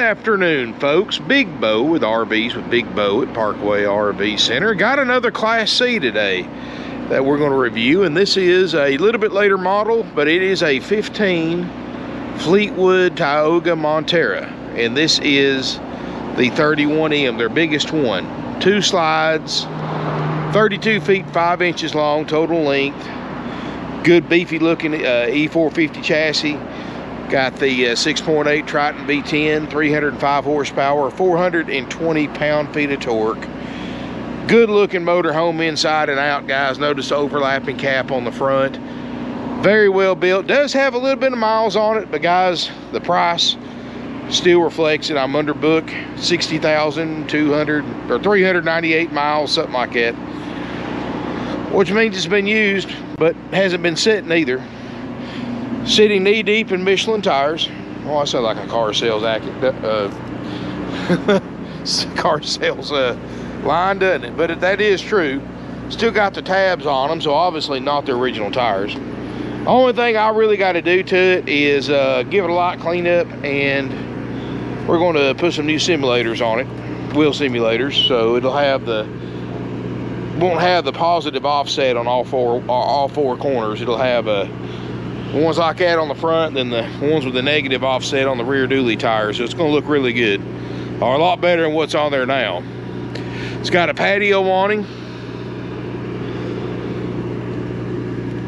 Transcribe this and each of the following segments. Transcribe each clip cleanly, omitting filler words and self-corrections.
afternoon, folks. Big Bo with RVs with Big Bo at Parkway RV Center. Got another Class C today that we're going to review, and this is a little bit later model, but it is a 15 Fleetwood Tioga Montara, and this is the 31M, their biggest one. 2 slides, 32 feet 5 inches long total length. Good beefy looking E450 chassis. Got the 6.8 Triton V10, 305 horsepower, 420 pound-feet of torque. Good looking motor home inside and out, guys. Notice the overlapping cap on the front. Very well built. Does have a little bit of miles on it, but guys, the price still reflects it. I'm under book, 60,200 or 398 miles, something like that. Which means it's been used, but hasn't been sitting either. Sitting knee deep in Michelin tires. Oh, I sound like a car sales car sales line, doesn't it? But that is true. Still got the tabs on them, so obviously not the original tires. Only thing I really got to do to it is give it a light cleanup, and we're going to put some new simulators on it, wheel simulators, so it'll have won't have the positive offset on all four corners. It'll have ones like that on the front, then the ones with the negative offset on the rear dually tires. So it's going to look really good, or a lot better than what's on there now. It's got a patio awning,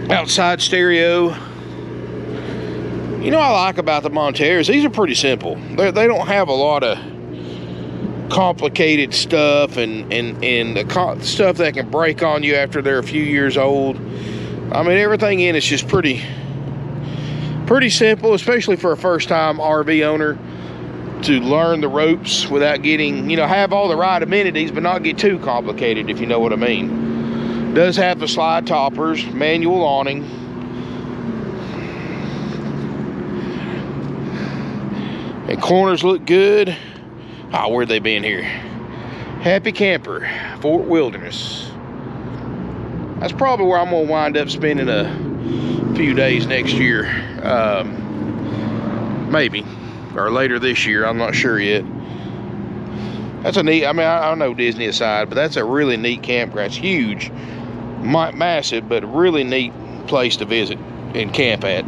outside stereo. You know what I like about the Montaras? These are pretty simple. They don't have a lot of complicated stuff and the stuff that can break on you after they're a few years old. I mean, everything in it's just pretty simple, especially for a first-time RV owner to learn the ropes without getting, you know, have all the right amenities but not get too complicated, if you know what I mean. Does have the slide toppers, manual awning. And corners look good. Oh, where'd they been here? Happy Camper, Fort Wilderness. That's probably where I'm gonna wind up spending a few days next year. Maybe, or later this year, I'm not sure yet. That's a neat, I mean, I know Disney aside, but that's a really neat campground. It's huge, massive, but a really neat place to visit and camp at.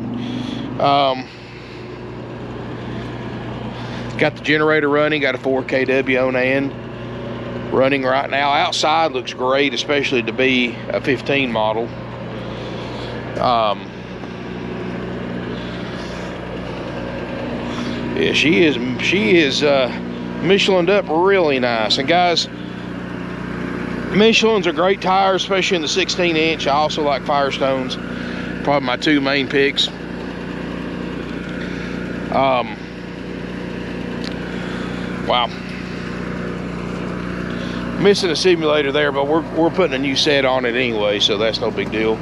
Got the generator running, got a 4 kW Onan running right now. Outside looks great, especially to be a 15 model. Yeah, she is Michelined up really nice. And guys, Michelin's are great tires, especially in the 16-inch. I also like Firestones, probably my 2 main picks. Wow, missing a simulator there, but we're putting a new set on it anyway, so that's no big deal.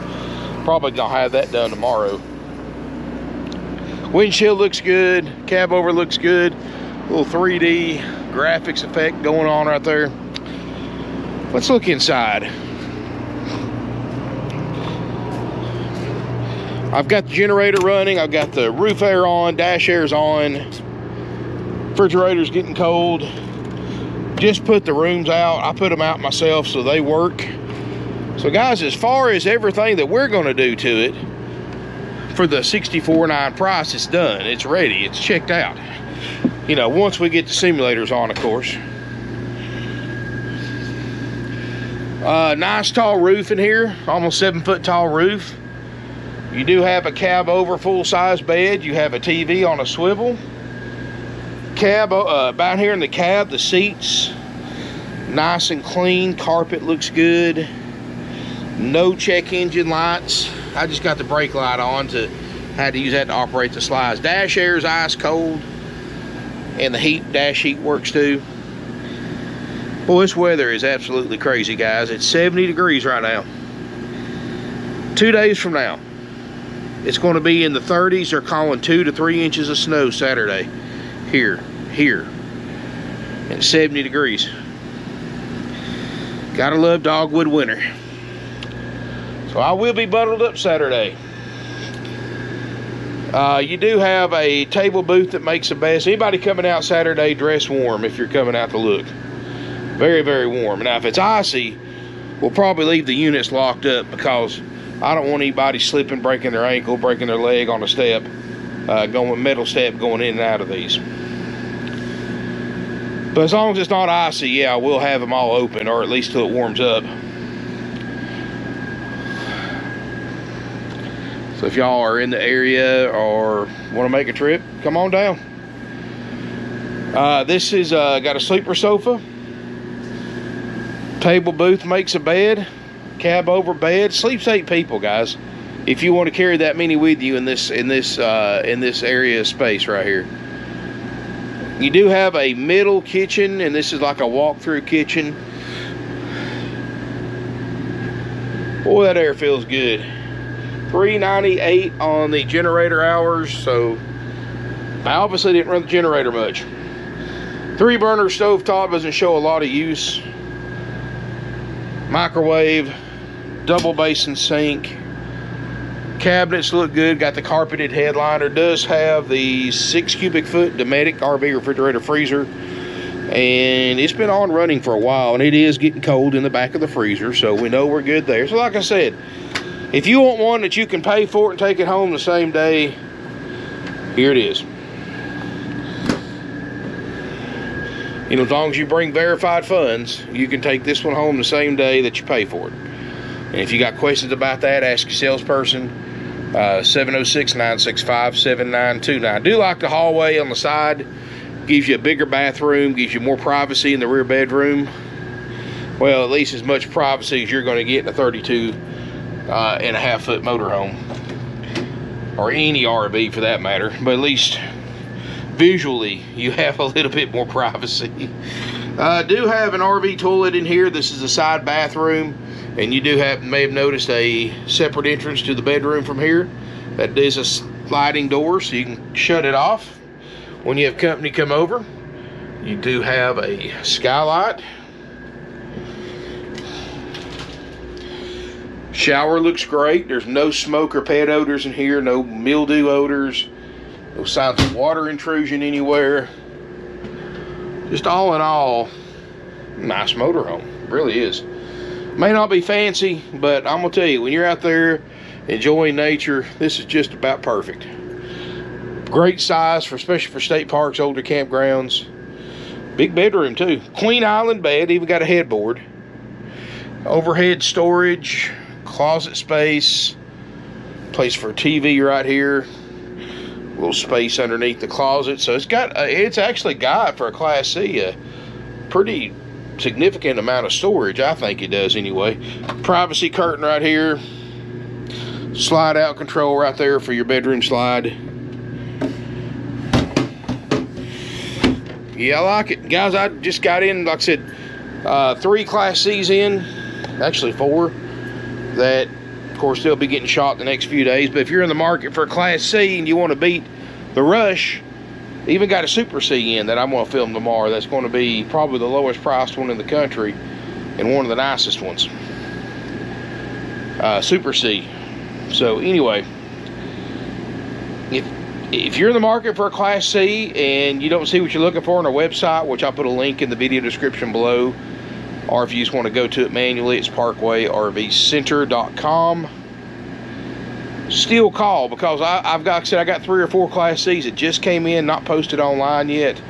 Probably gonna have that done tomorrow. Windshield looks good, cab over looks good. Little 3D graphics effect going on right there. Let's look inside. I've got the generator running, I've got the roof air on, dash air's on. Refrigerator's getting cold. Just put the rooms out. I put them out myself so they work. So guys, as far as everything that we're going to do to it for the $64.9 price, it's done. It's ready. It's checked out. You know, once we get the simulators on, of course. Nice tall roof in here, almost 7 foot tall roof. You do have a cab over full-size bed. You have a TV on a swivel. Cab about here in the cab, the seats nice and clean. Carpet looks good. No check engine lights. I just got the brake light on had to use that to operate the slides. Dash air is ice cold, and the dash heat works too. Boy, this weather is absolutely crazy, guys. It's 70 degrees right now. 2 days from now, it's going to be in the 30s. They're calling 2 to 3 inches of snow Saturday. Here, and 70 degrees. Gotta love dogwood winter. So I will be bundled up Saturday. You do have a table booth that makes the best. Anybody coming out Saturday, dress warm if you're coming out to look. Very, very warm. Now, if it's icy, we'll probably leave the units locked up because I don't want anybody slipping, breaking their ankle, breaking their leg on a step, going metal step going in and out of these. But as long as it's not icy, yeah, we'll have them all open, or at least till it warms up. So if y'all are in the area or want to make a trip, come on down. This is got a sleeper sofa. Table booth makes a bed. Cab over bed. Sleeps 8 people, guys. If you want to carry that many with you in this area of space right here. You do have a middle kitchen, and this is like a walk-through kitchen. Boy, that air feels good. $3.98 on the generator hours, so I obviously didn't run the generator much. 3-burner stovetop doesn't show a lot of use. Microwave, double basin sink. Cabinets look good. Got the carpeted headliner. Does have the 6 cubic foot Dometic RV refrigerator freezer, and it's been on running for a while, and it is getting cold in the back of the freezer, so we know we're good there. So like I said, if you want one that you can pay for it and take it home the same day, here it is. You know, as long as you bring verified funds, you can take this one home the same day that you pay for it. And if you got questions about that, ask your salesperson. 706-965-7929. I do like the hallway on the side. Gives you a bigger bathroom, gives you more privacy in the rear bedroom. Well, at least as much privacy as you're going to get in a 32.5 foot motorhome, or any RV for that matter. But at least visually, you have a little bit more privacy. Do have an RV toilet in here. This is a side bathroom. And you do may have noticed a separate entrance to the bedroom from here. That is a sliding door, so you can shut it off when you have company come over. You do have a skylight. Shower looks great. There's no smoke or pet odors in here, no mildew odors, no signs of water intrusion anywhere. Just all in all, nice motorhome. Really is. May not be fancy, but I'm gonna tell you, when you're out there enjoying nature, this is just about perfect. Great size, especially for state parks, older campgrounds. Big bedroom too. Queen Island bed, even got a headboard. Overhead storage, closet space, place for a TV right here. Little space underneath the closet. So it's actually got, for a Class C, a pretty significant amount of storage. I think it does anyway. Privacy curtain right here. Slide out control right there for your bedroom slide. Yeah, I like it. Guys, I just got in, like I said, 3 Class C's in, actually 4, that of course they'll be getting shot the next few days. But if you're in the market for a Class C and you want to beat the rush, even got a Super C in that I'm going to film tomorrow. That's going to be probably the lowest priced one in the country and one of the nicest ones. Super C. So anyway, if you're in the market for a Class C and you don't see what you're looking for on our website, which I'll put a link in the video description below, or if you just want to go to it manually, it's parkwayrvcenter.com. Still call, because I've got, like I said, I got 3 or 4 Class C's that just came in, not posted online yet,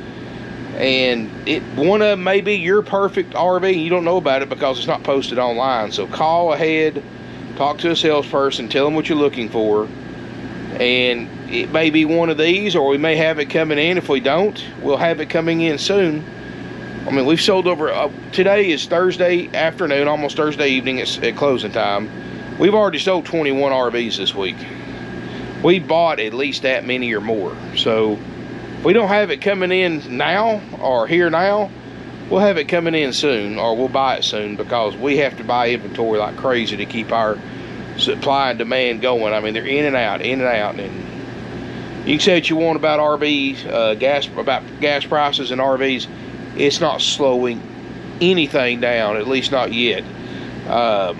and one of them may be your perfect RV and you don't know about it because it's not posted online. So call ahead, talk to a salesperson, tell them what you're looking for, and it may be one of these, or we may have it coming in. If we don't, we'll have it coming in soon. I mean, we've sold over, today is Thursday afternoon, almost Thursday evening at closing time. We've already sold 21 RVs this week. We bought at least that many or more. So if we don't have it coming in now or here now, we'll have it coming in soon, or we'll buy it soon, because we have to buy inventory like crazy to keep our supply and demand going. I mean, they're in and out, and you can say what you want about RVs, about gas prices and RVs. It's not slowing anything down, at least not yet. I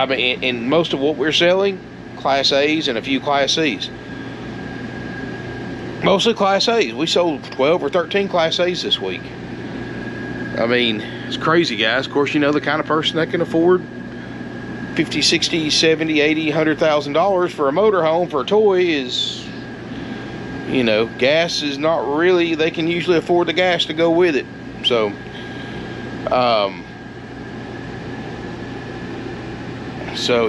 mean, in most of what we're selling, Class A's and a few Class C's. Mostly Class A's. We sold 12 or 13 Class A's this week. I mean, it's crazy, guys. Of course, you know, the kind of person that can afford $50, $60, $70, $80, $100,000 for a motorhome for a toy is, you know, gas is not really, they can usually afford the gas to go with it. So,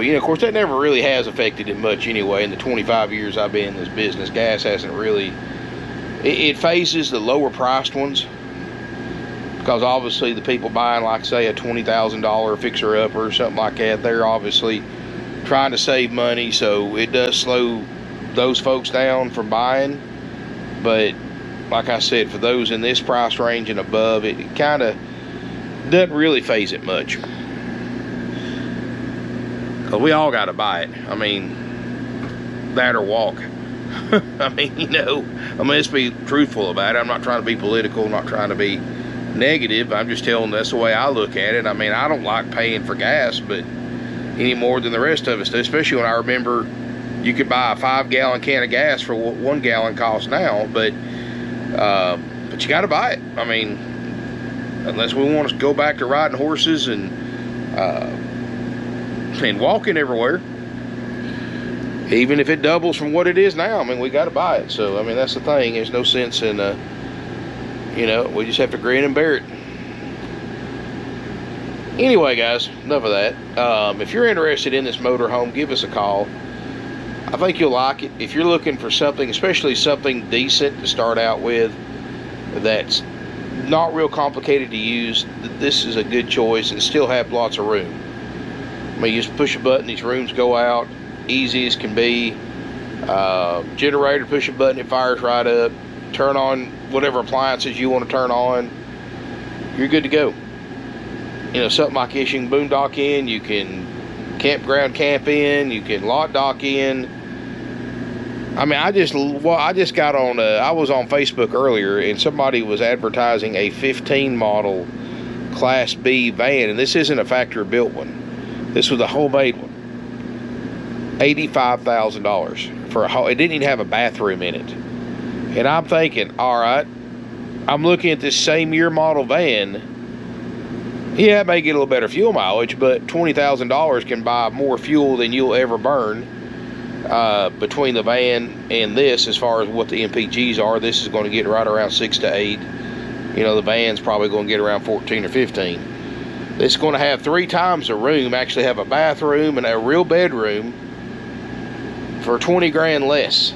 you know, of course, that never really has affected it much anyway. In the 25 years I've been in this business, gas hasn't really, it phases the lower priced ones, because obviously the people buying, like, say, a $20,000 fixer-upper or something like that, they're obviously trying to save money, so it does slow those folks down from buying. But like I said, for those in this price range and above, it kind of doesn't really phase it much, because we all got to buy it. I mean, that or walk. I mean, you know, I mean, let's be truthful about it. I'm not trying to be political, not trying to be negative. I'm just telling, that's the way I look at it. I mean, I don't like paying for gas, but any more than the rest of us do, especially when I remember you could buy a 5-gallon can of gas for what 1 gallon costs now. But you got to buy it. I mean, unless we want to go back to riding horses and walking everywhere, even if it doubles from what it is now, I mean, we got to buy it. So I mean, that's the thing. There's no sense in you know, we just have to grin and bear it. Anyway, guys, enough of that. If you're interested in this motorhome, give us a call. I think you'll like it. If you're looking for something, especially something decent to start out with, that's not real complicated to use, this is a good choice, and still have lots of room. I mean, you just push a button, these rooms go out, easy as can be. Generator, push a button, it fires right up. Turn on whatever appliances you want to turn on, you're good to go. You know, something like this, you can boondock in, you can campground camp in, you can lot dock in. I mean, I just got on, I was on Facebook earlier, and somebody was advertising a 15 model Class B van, and this isn't a factory built one. This was a homemade one. $85,000 for a whole, it didn't even have a bathroom in it. And I'm thinking, all right, I'm looking at this same year model van. Yeah, it may get a little better fuel mileage, but $20,000 can buy more fuel than you'll ever burn between the van and this. As far as what the MPGs are, this is going to get right around 6 to 8. You know, the van's probably going to get around 14 or 15. This is going to have 3 times the room, actually have a bathroom and a real bedroom for 20 grand less.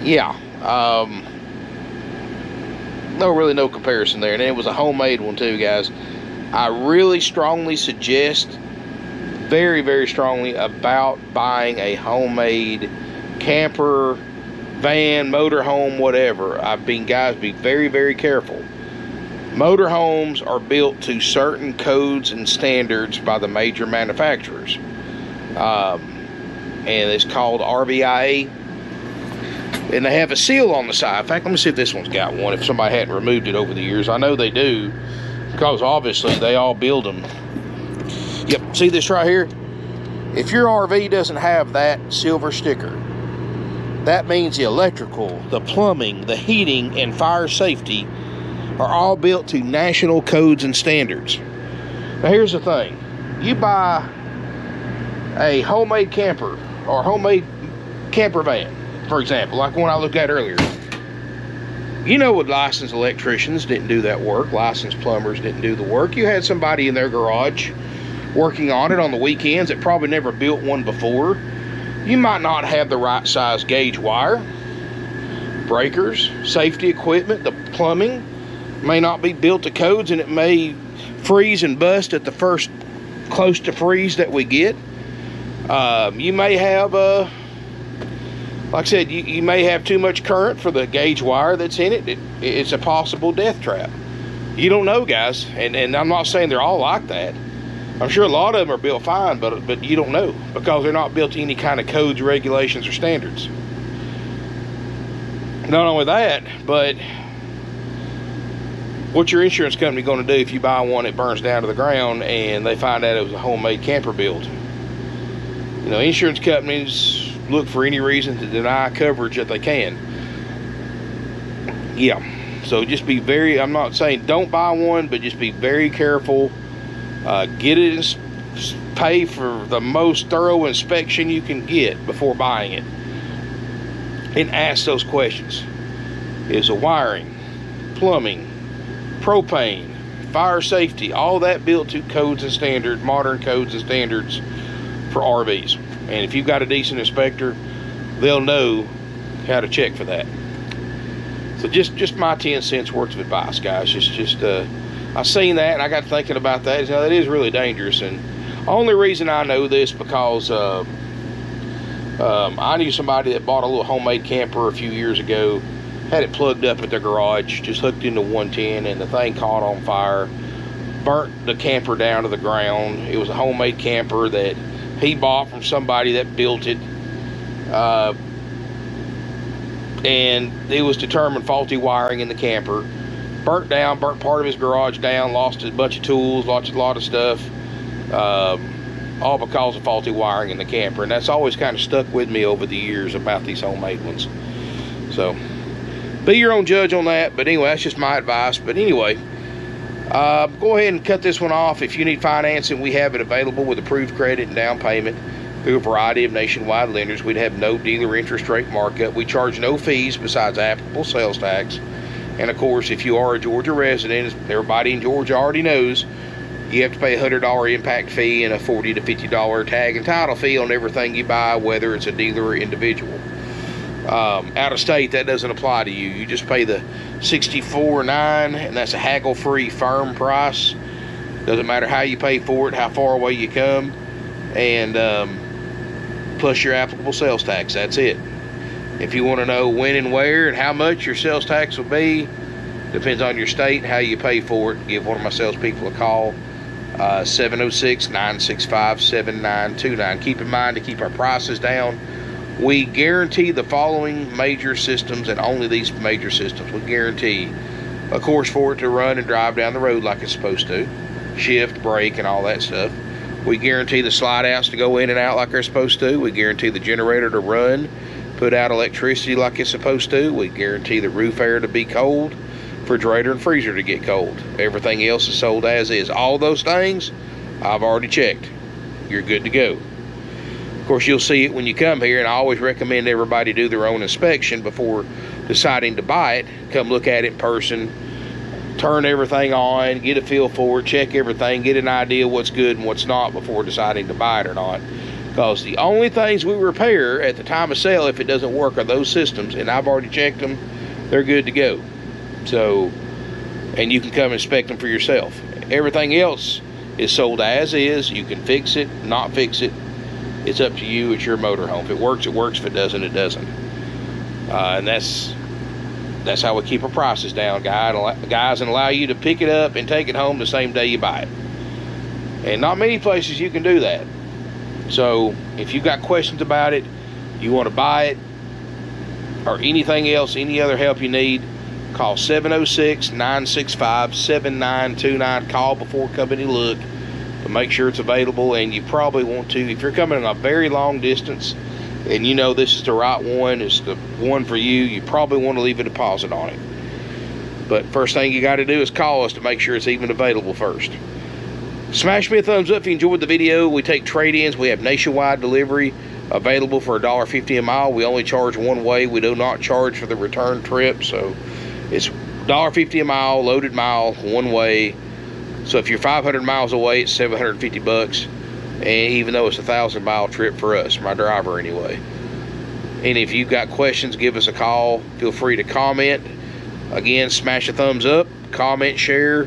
Yeah, no comparison there. And it was a homemade one too, guys. I really strongly suggest, very, very strongly, about buying a homemade camper, van, motorhome, whatever. Guys, be very, very careful. Motorhomes are built to certain codes and standards by the major manufacturers. And it's called RVIA. And they have a seal on the side. In fact, let me see if this one's got one, if somebody hadn't removed it over the years. I know they do, because obviously they all build them. Yep, see this right here? If your RV doesn't have that silver sticker, that means the electrical, the plumbing, the heating, and fire safety are all built to national codes and standards. Now here's the thing. You buy a homemade camper or homemade camper van, for example, like one I looked at earlier. You know, with licensed electricians didn't do that work. Licensed plumbers didn't do the work. You had somebody in their garage working on it on the weekends that probably never built one before. You might not have the right size gauge wire, breakers, safety equipment. The plumbing may not be built to codes, and it may freeze and bust at the first close to freeze that we get. You may have like I said, you may have too much current for the gauge wire that's in it. It's a possible death trap. You don't know, guys, and I'm not saying they're all like that. I'm sure a lot of them are built fine, but you don't know, because they're not built to any kind of codes, regulations, or standards. Not only that, but what's your insurance company going to do if you buy one that burns down to the ground and they find out it was a homemade camper build? You know, insurance companies look for any reason to deny coverage that they can. Yeah, so just be very, I'm not saying don't buy one, but just be very careful. Get it, pay for the most thorough inspection you can get before buying it, and ask those questions. Is the wiring, plumbing, propane, fire safety, all that built to codes and standards, modern codes and standards for RVs? And if you've got a decent inspector, they'll know how to check for that. So just my 10 cents worth of advice, guys. I seen that and I got thinking about that. You know, that is really dangerous. And only reason I know this because I knew somebody that bought a little homemade camper a few years ago, had it plugged up at their garage, just hooked into 110, and the thing caught on fire, burnt the camper down to the ground. It was a homemade camper that he bought from somebody that built it, and it was determined faulty wiring in the camper. Burnt part of his garage down, lost a bunch of tools, lost a lot of stuff, all because of faulty wiring in the camper. And that's always kind of stuck with me over the years about these homemade ones. So be your own judge on that. But anyway, that's just my advice. But anyway, go ahead and cut this one off. If you need financing, we have it available with approved credit and down payment through a variety of nationwide lenders. We'd have no dealer interest rate markup. We charge no fees besides applicable sales tax. And of course, if you are a Georgia resident, everybody in Georgia already knows, you have to pay a $100 impact fee and a $40 to $50 tag and title fee on everything you buy, whether it's a dealer or individual. Out of state, that doesn't apply to you. You just pay the $64.9, and that's a haggle-free firm price. Doesn't matter how you pay for it, how far away you come, and plus your applicable sales tax. That's it. If you want to know when and where and how much your sales tax will be, depends on your state, how you pay for it, give one of my salespeople a call, 706-965-7929. Keep in mind, to keep our prices down, we guarantee the following major systems, and only these major systems. We guarantee, of course, for it to run and drive down the road like it's supposed to, shift, brake, and all that stuff. We guarantee the slide outs to go in and out like they're supposed to. We guarantee the generator to run, put out electricity like it's supposed to. We guarantee the roof air to be cold, refrigerator and freezer to get cold. Everything else is sold as is. All those things I've already checked. You're good to go. Of course, you'll see it when you come here, and I always recommend everybody do their own inspection before deciding to buy it. Come look at it in person, turn everything on, get a feel for it, check everything, get an idea what's good and what's not before deciding to buy it or not. Because the only things we repair at the time of sale, if it doesn't work, are those systems, and I've already checked them. They're good to go. So, and you can come inspect them for yourself. Everything else is sold as is. You can fix it, not fix it. It's up to you. It's your motorhome. If it works, it works. If it doesn't, it doesn't. And that's how we keep our prices down, guys, and allow you to pick it up and take it home the same day you buy it. And not many places you can do that. So if you've got questions about it, you want to buy it, or anything else, any other help you need, call 706-965-7929. Call before coming to look to make sure it's available. And you probably want to, if you're coming a very long distance and you know this is the right one, it's the one for you, you probably want to leave a deposit on it. But first thing you got to do is call us to make sure it's even available first. Smash me a thumbs up if you enjoyed the video. We take trade-ins. We have nationwide delivery available for $1.50 a mile. We only charge one way. We do not charge for the return trip. So it's $1.50 a mile, loaded mile, one way. So if you're 500 miles away, it's $750. And even though it's a 1,000-mile trip for us, my driver anyway. And if you've got questions, give us a call. Feel free to comment. Again, smash a thumbs up, comment, share.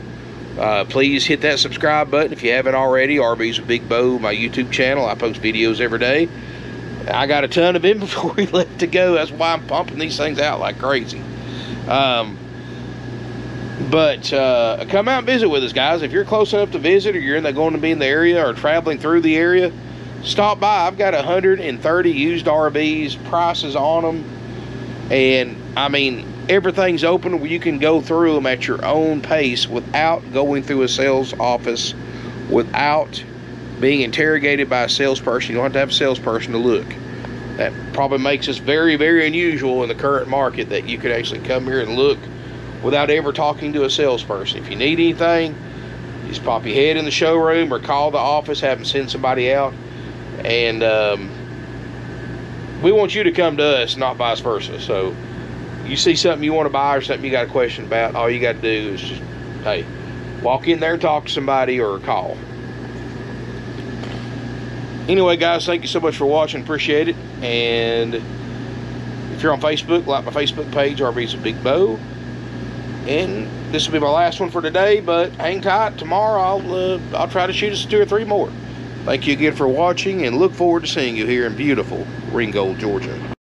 Please hit that subscribe button if you haven't already. RVs with Big Bo, my YouTube channel. I post videos every day. I got a ton of inventory left to go. That's why I'm pumping these things out like crazy. But come out and visit with us, guys. If you're close enough to visit, or you're going to be in the area or traveling through the area, stop by. I've got 130 used RVs, prices on them, and I mean, everything's open where you can go through them at your own pace without going through a sales office, without being interrogated by a salesperson. You don't have to have a salesperson to look. That probably makes us very, very unusual in the current market, that you could actually come here and look without ever talking to a salesperson. If you need anything, just pop your head in the showroom or call the office, have them send somebody out. And we want you to come to us, not vice versa. So you see something you want to buy or something you got a question about, all you got to do is just, hey, walk in there and talk to somebody or call. Anyway, guys, thank you so much for watching. Appreciate it. And if you're on Facebook, like my Facebook page, RVs with Big Bo. And this will be my last one for today, but hang tight. Tomorrow I'll try to shoot us 2 or 3 more. Thank you again for watching, and look forward to seeing you here in beautiful Ringgold, Georgia.